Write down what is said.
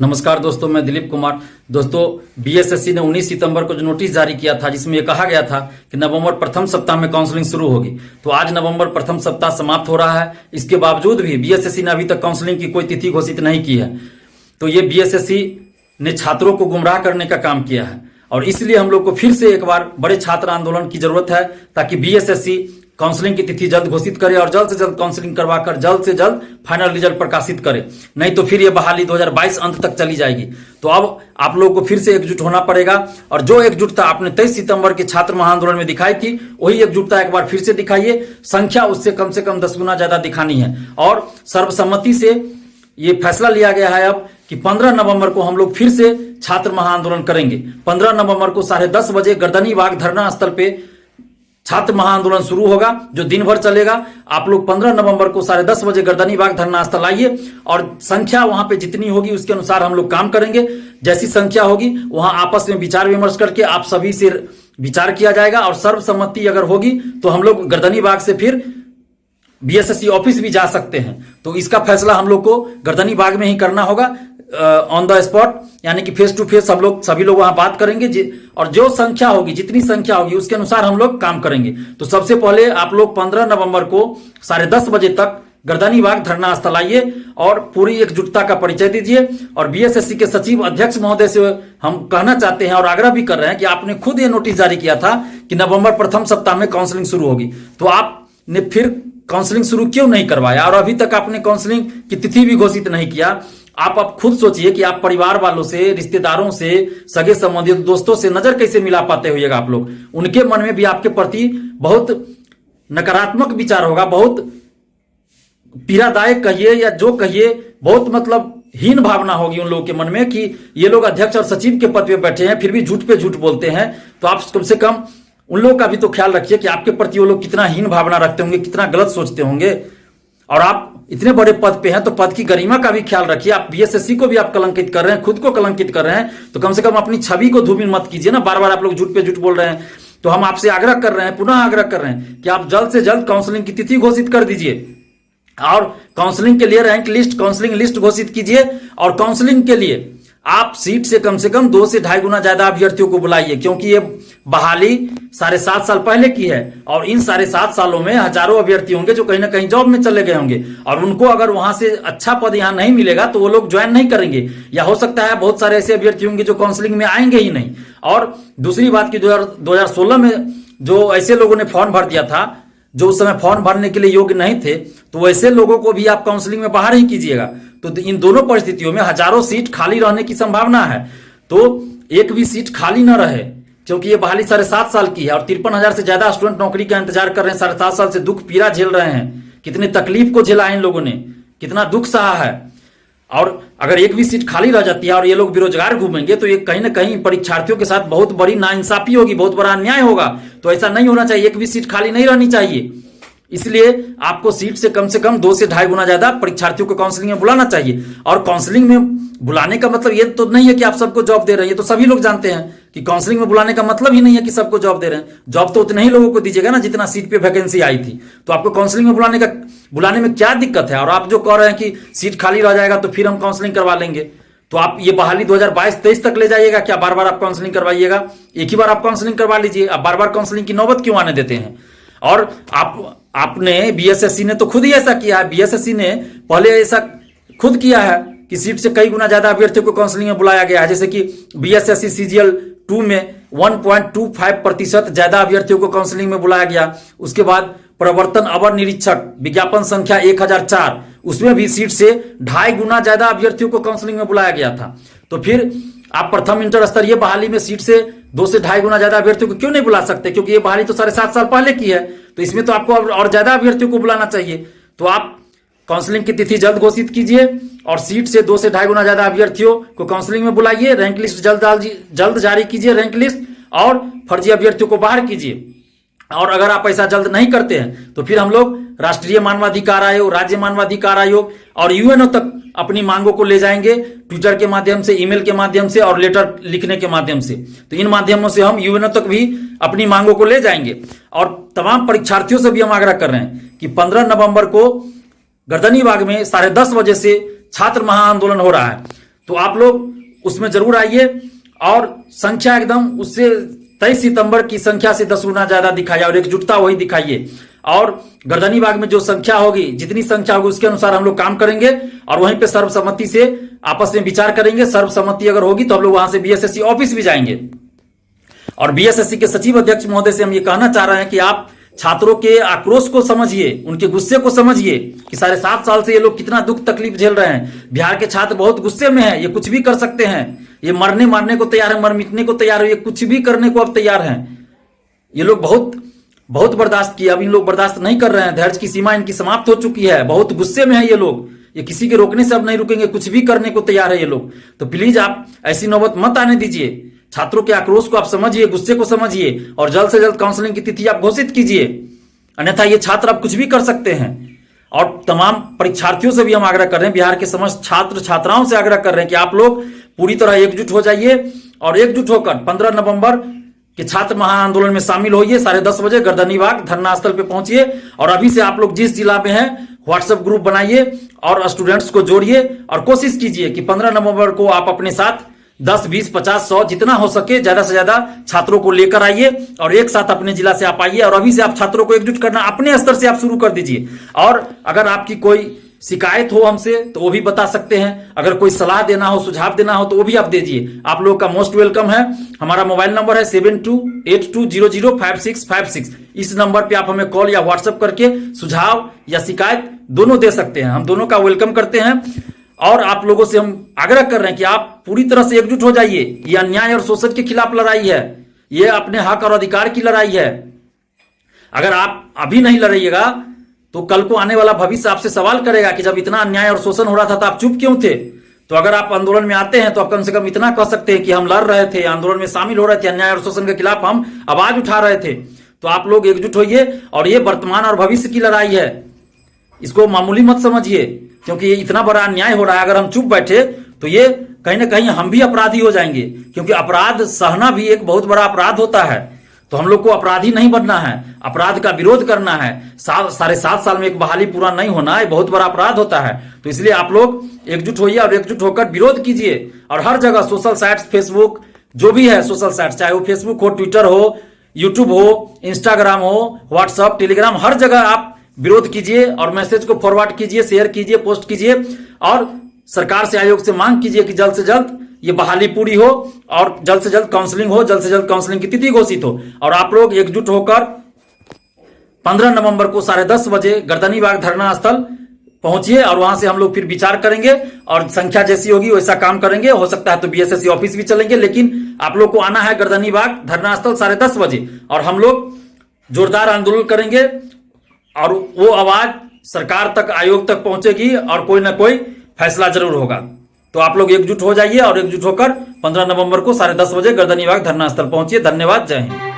नमस्कार दोस्तों, मैं दिलीप कुमार। दोस्तों, बीएसएससी ने 19 सितंबर को जो नोटिस जारी किया था, जिसमें यह कहा गया था कि नवंबर प्रथम सप्ताह में काउंसलिंग शुरू होगी, तो आज नवंबर प्रथम सप्ताह समाप्त हो रहा है। इसके बावजूद भी बीएसएससी ने अभी तक काउंसलिंग की कोई तिथि घोषित नहीं की है। तो ये बीएसएससी ने छात्रों को गुमराह करने का काम किया है और इसलिए हम लोग को फिर से एक बार बड़े छात्र आंदोलन की जरूरत है, ताकि बीएसएससी काउंसलिंग की तिथि जल्द घोषित करे और जल्द से जल्द काउंसलिंग करवाकर जल्द से जल्द फाइनल रिजल्ट प्रकाशित करे। नहीं तो फिर ये बहाली 2022 अंत तक चली जाएगी। तो अब आप लोगों को फिर से एकजुट होना पड़ेगा और जो एकजुटता आपने 23 सितंबर के छात्र महाआंदोलन में दिखाई थी, वही एकजुटता एक बार फिर से दिखाइए। संख्या उससे कम से कम 10 गुना ज्यादा दिखानी है और सर्वसम्मति से ये फैसला लिया गया है अब कि 15 नवंबर को हम लोग फिर से छात्र महाआंदोलन करेंगे। 15 नवंबर को 10:30 बजे गर्दनी बाग धरना स्थल पे छात्र महाआंदोलन शुरू होगा, जो दिन भर चलेगा। आप लोग 15 नवंबर को 10:30 बजे गर्दनी बाग धरना स्थल आइए और संख्या वहां पे जितनी होगी उसके अनुसार हम लोग काम करेंगे। जैसी संख्या होगी वहां आपस में विचार विमर्श करके आप सभी से विचार किया जाएगा और सर्वसम्मति अगर होगी तो हम लोग गर्दनी बाग से फिर बीएसएससी ऑफिस भी जा सकते हैं। तो इसका फैसला हम लोग को गर्दनी बाग में ही करना होगा, ऑन द स्पॉट, यानी कि फेस टू फेस हम लोग सभी लोग वहां बात करेंगे और जो संख्या होगी, जितनी संख्या होगी उसके अनुसार हम लोग काम करेंगे। तो सबसे पहले आप लोग 15 नवंबर को 10:30 बजे तक गर्दनी बाग धरना स्थल आइए और पूरी एकजुटता का परिचय दीजिए। और बीएसएससी के सचिव अध्यक्ष महोदय से हम कहना चाहते हैं और आग्रह भी कर रहे हैं कि आपने खुद ये नोटिस जारी किया था कि नवंबर प्रथम सप्ताह में काउंसलिंग शुरू होगी, तो आपने फिर काउंसलिंग शुरू क्यों नहीं करवाया और अभी तक आपने काउंसलिंग की तिथि भी घोषित नहीं किया। आप खुद सोचिए कि आप परिवार वालों से, रिश्तेदारों से, सगे संबंधी दोस्तों से नजर कैसे मिला पाते होइएगा आप लोग। उनके मन में भी आपके प्रति बहुत नकारात्मक विचार होगा, बहुत पीड़ादायक कहिए या जो कहिए, बहुत मतलब हीन भावना होगी उन लोगों के मन में कि ये लोग अध्यक्ष और सचिव के पद पे बैठे हैं फिर भी झूठ पे झूठ बोलते हैं। तो आप कम से कम उन लोगों का भी तो ख्याल रखिए कि आपके प्रति वो लोग कितना हीन भावना रखते होंगे, कितना गलत सोचते होंगे। और आप इतने बड़े पद पे हैं तो पद की गरिमा का भी ख्याल रखिए। आप बीएसएससी को भी आप कलंकित कर रहे हैं, खुद को कलंकित कर रहे हैं, तो कम से कम अपनी छवि को धूमिल मत कीजिए ना। बार बार आप लोग झूठ पे झूठ बोल रहे हैं। तो हम आपसे आग्रह कर रहे हैं, पुनः आग्रह कर रहे हैं कि आप जल्द से जल्द काउंसलिंग की तिथि घोषित कर दीजिए और काउंसलिंग के लिए रैंक लिस्ट, काउंसलिंग लिस्ट घोषित कीजिए। और काउंसलिंग के लिए आप सीट से कम 2 से 2.5 गुना ज्यादा अभ्यर्थियों को बुलाइए, क्योंकि ये बहाली 7.5 साल पहले की है और इन 7.5 सालों में हजारों अभ्यर्थी होंगे जो कहीं ना कहीं जॉब में चले गए होंगे और उनको अगर वहां से अच्छा पद यहां नहीं मिलेगा तो वो लोग ज्वाइन नहीं करेंगे, या हो सकता है बहुत सारे ऐसे अभ्यर्थी होंगे जो काउंसलिंग में आएंगे ही नहीं। और दूसरी बात की 2016 में जो ऐसे लोगों ने फॉर्म भर दिया था, जो उस समय फॉर्म भरने के लिए योग्य नहीं थे, तो वैसे लोगों को भी आप काउंसलिंग में बाहर ही कीजिएगा। तो इन दोनों परिस्थितियों में हजारों सीट खाली रहने की संभावना है। तो एक भी सीट खाली न रहे, क्योंकि ये बहाली 7.5 साल की है और 53,000 से ज्यादा स्टूडेंट नौकरी का इंतजार कर रहे हैं। 7.5 साल से दुख पीड़ा झेल रहे हैं, कितने तकलीफ को झेला है इन लोगों ने, कितना दुख सहा है। और अगर एक भी सीट खाली रह जाती है और ये लोग बेरोजगार घूमेंगे तो ये कहीं ना कहीं परीक्षार्थियों के साथ बहुत बड़ी नाइंसाफी होगी, बहुत बड़ा अन्याय होगा। तो ऐसा नहीं होना चाहिए, एक भी सीट खाली नहीं रहनी चाहिए। इसलिए आपको सीट से कम 2 से 2.5 गुना ज्यादा परीक्षार्थियों को काउंसलिंग में बुलाना चाहिए। और काउंसलिंग में बुलाने का मतलब ये तो नहीं है कि आप सबको जॉब दे रहे हैं, तो सभी लोग जानते हैं कि काउंसलिंग में बुलाने का मतलब ही नहीं है कि सबको जॉब दे रहे हैं। जॉब तो उतने ही लोगों को दीजिएगा ना जितना सीट पे वैकेंसी आई थी। तो आपको काउंसलिंग में बुलाने में क्या दिक्कत है? और आप जो कह रहे हैं कि सीट खाली रह जाएगा तो फिर हम काउंसलिंग करवा लेंगे, तो आप ये बहाली 2022-23 तक ले जाइएगा क्या? बार बार आप काउंसलिंग करवाइएगा? एक ही बार आप काउंसलिंग करवा लीजिए, आप बार बार काउंसलिंग की नौबत क्यों आने देते हैं? और आपने बीएसएससी ने तो खुद ही ऐसा किया है। बीएसएससी ने पहले ऐसा खुद किया है कि सीट से कई गुना ज्यादा अभ्यर्थियों को काउंसलिंग में बुलाया गया है। जैसे कि बीएसएससी सीजीएल 2 में 1.25% ज्यादा अभ्यर्थियों को काउंसलिंग में बुलाया गया। उसके बाद प्रवर्तन अवर निरीक्षक विज्ञापन संख्या 1004, उसमें भी सीट से 2.5 गुना ज्यादा अभ्यर्थियों को काउंसलिंग में बुलाया गया था। तो फिर आप प्रथम इंटर स्तरीय बहाली में सीट से 2 से 2.5 गुना ज्यादा अभ्यर्थियों को क्यों नहीं बुला सकते? क्योंकि ये बहाली तो 7.5 साल पहले की है, तो इसमें तो आपको और ज्यादा अभ्यर्थियों को बुलाना चाहिए। तो आप काउंसलिंग की तिथि जल्द घोषित कीजिए और सीट से 2 से 2.5 गुना ज्यादा अभ्यर्थियों को काउंसलिंग में बुलाइए। रैंक लिस्ट जल्द जारी कीजिए, रैंक लिस्ट, और फर्जी अभ्यर्थियों को बाहर कीजिए। और अगर आप ऐसा जल्द नहीं करते हैं तो फिर हम लोग राष्ट्रीय मानवाधिकार आयोग, राज्य मानवाधिकार आयोग और यूएनओ तक अपनी मांगों को ले जाएंगे, ट्विटर के माध्यम से, ईमेल के माध्यम से और लेटर लिखने के माध्यम से। तो इन माध्यमों से हम यूएनओ तक भी अपनी मांगों को ले जाएंगे। और तमाम परीक्षार्थियों से भी हम आग्रह कर रहे हैं कि 15 नवंबर को गर्दनी बाग में 10:30 बजे से छात्र महाआंदोलन हो रहा है। तो आप लोग उसमें जरूर आइए और संख्या एकदम उससे 23 सितंबर की संख्या से 10 गुना ज्यादा दिखाइए और एकजुटता वही दिखाइए। और गर्दनीबाग में जो संख्या होगी, जितनी संख्या होगी उसके अनुसार हम लोग काम करेंगे और वहीं पे सर्वसम्मति से आपस में विचार करेंगे। सर्वसम्मति अगर होगी तो हम लोग वहां से बीएसएससी ऑफिस भी जाएंगे। और बीएसएससी के सचिव अध्यक्ष महोदय से हम ये कहना चाह रहे हैं कि आप छात्रों के आक्रोश को समझिए, उनके गुस्से को समझिए कि साढ़े 7 साल से ये लोग कितना दुख तकलीफ झेल रहे हैं। बिहार के छात्र बहुत गुस्से में हैं, ये कुछ भी कर सकते हैं, ये मरने मारने को तैयार है, मर मिटने को तैयार है, ये कुछ भी करने को अब तैयार हैं। ये लोग बहुत बर्दाश्त किया, अब इन लोग बर्दाश्त नहीं कर रहे हैं, धैर्य की सीमा इनकी समाप्त हो चुकी है, बहुत गुस्से में है ये लोग, ये किसी के रोकने से अब नहीं रुकेंगे, कुछ भी करने को तैयार है ये लोग। तो प्लीज आप ऐसी नौबत मत आने दीजिए। छात्रों के आक्रोश को आप समझिए, गुस्से को समझिए और जल्द से जल्द काउंसलिंग की तिथि आप घोषित कीजिए, अन्यथा ये छात्र अब कुछ भी कर सकते हैं। और तमाम परीक्षार्थियों से भी हम आग्रह कर रहे हैं, बिहार के समस्त छात्र छात्राओं से आग्रह कर रहे हैं कि आप लोग पूरी तरह एकजुट हो जाइए और एकजुट होकर 15 नवंबर के छात्र महाआंदोलन में शामिल होइए। 10:30 बजे गर्दनीबाग धरना स्थल पे पहुंचिए और अभी से आप लोग जिस जिला में हैं व्हाट्सएप ग्रुप बनाइए और स्टूडेंट्स को जोड़िए और कोशिश कीजिए कि 15 नवंबर को आप अपने साथ 10, 20, 50, 100 जितना हो सके ज्यादा से ज्यादा छात्रों को लेकर आइए और एक साथ अपने जिला से आप आइए और अभी से आप छात्रों को एकजुट करना अपने स्तर से आप शुरू कर दीजिए। और अगर आपकी कोई शिकायत हो हमसे तो वो भी बता सकते हैं, अगर कोई सलाह देना हो, सुझाव देना हो तो वो भी आप दीजिए। आप लोगों का मोस्ट वेलकम है। हमारा मोबाइल नंबर है 7282005656। इस नंबर पे आप हमें कॉल या व्हाट्सएप करके सुझाव या शिकायत दोनों दे सकते हैं, हम दोनों का वेलकम करते हैं। और आप लोगों से हम आग्रह कर रहे हैं कि आप पूरी तरह से एकजुट हो जाइए। ये अन्याय और शोषण के खिलाफ लड़ाई है, ये अपने हक और अधिकार की लड़ाई है। अगर आप अभी नहीं लड़िएगा तो कल को आने वाला भविष्य आपसे सवाल करेगा कि जब इतना अन्याय और शोषण हो रहा था तो आप चुप क्यों थे। तो अगर आप आंदोलन में आते हैं तो आप कम से कम इतना कह सकते हैं कि हम लड़ रहे थे, आंदोलन में शामिल हो रहे थे, अन्याय और शोषण के खिलाफ हम आवाज उठा रहे थे। तो आप लोग एकजुट होइए और ये वर्तमान और भविष्य की लड़ाई है, इसको मामूली मत समझिए, क्योंकि ये इतना बड़ा अन्याय हो रहा है। अगर हम चुप बैठे तो ये कहीं ना कहीं हम भी अपराधी हो जाएंगे, क्योंकि अपराध सहना भी एक बहुत बड़ा अपराध होता है। तो हम लोग को अपराधी नहीं बनना है, अपराध का विरोध करना है। 7.5 साल में एक बहाली पूरा नहीं होना ये बहुत बड़ा अपराध होता है। तो इसलिए आप लोग एकजुट होइए और एकजुट होकर विरोध कीजिए। और हर जगह सोशल साइट्स, फेसबुक जो भी है सोशल साइट्स, चाहे वो फेसबुक हो, ट्विटर हो, यूट्यूब हो, इंस्टाग्राम हो, व्हाट्सएप, टेलीग्राम, हर जगह आप विरोध कीजिए और मैसेज को फॉरवर्ड कीजिए, शेयर कीजिए, पोस्ट कीजिए और सरकार से, आयोग से मांग कीजिए कि जल्द से जल्द ये बहाली पूरी हो और जल्द से जल्द काउंसलिंग हो, जल्द से जल्द काउंसलिंग की तिथि घोषित हो। और आप लोग एकजुट होकर 15 नवंबर को 10:30 बजे गर्दनीबाग धरना स्थल पहुंचिए और वहां से हम लोग फिर विचार करेंगे और संख्या जैसी होगी वैसा काम करेंगे। हो सकता है तो बीएसएससी ऑफिस भी चलेंगे, लेकिन आप लोग को आना है गर्दनीबाग धरना स्थल 10:30 बजे और हम लोग जोरदार आंदोलन करेंगे और वो आवाज सरकार तक, आयोग तक पहुंचेगी और कोई ना कोई फैसला जरूर होगा। तो आप लोग एकजुट हो जाइए और एकजुट होकर 15 नवंबर को 10:30 बजे गर्दनीबाग धरना स्थल पहुंचिए। धन्यवाद, जय हिंद।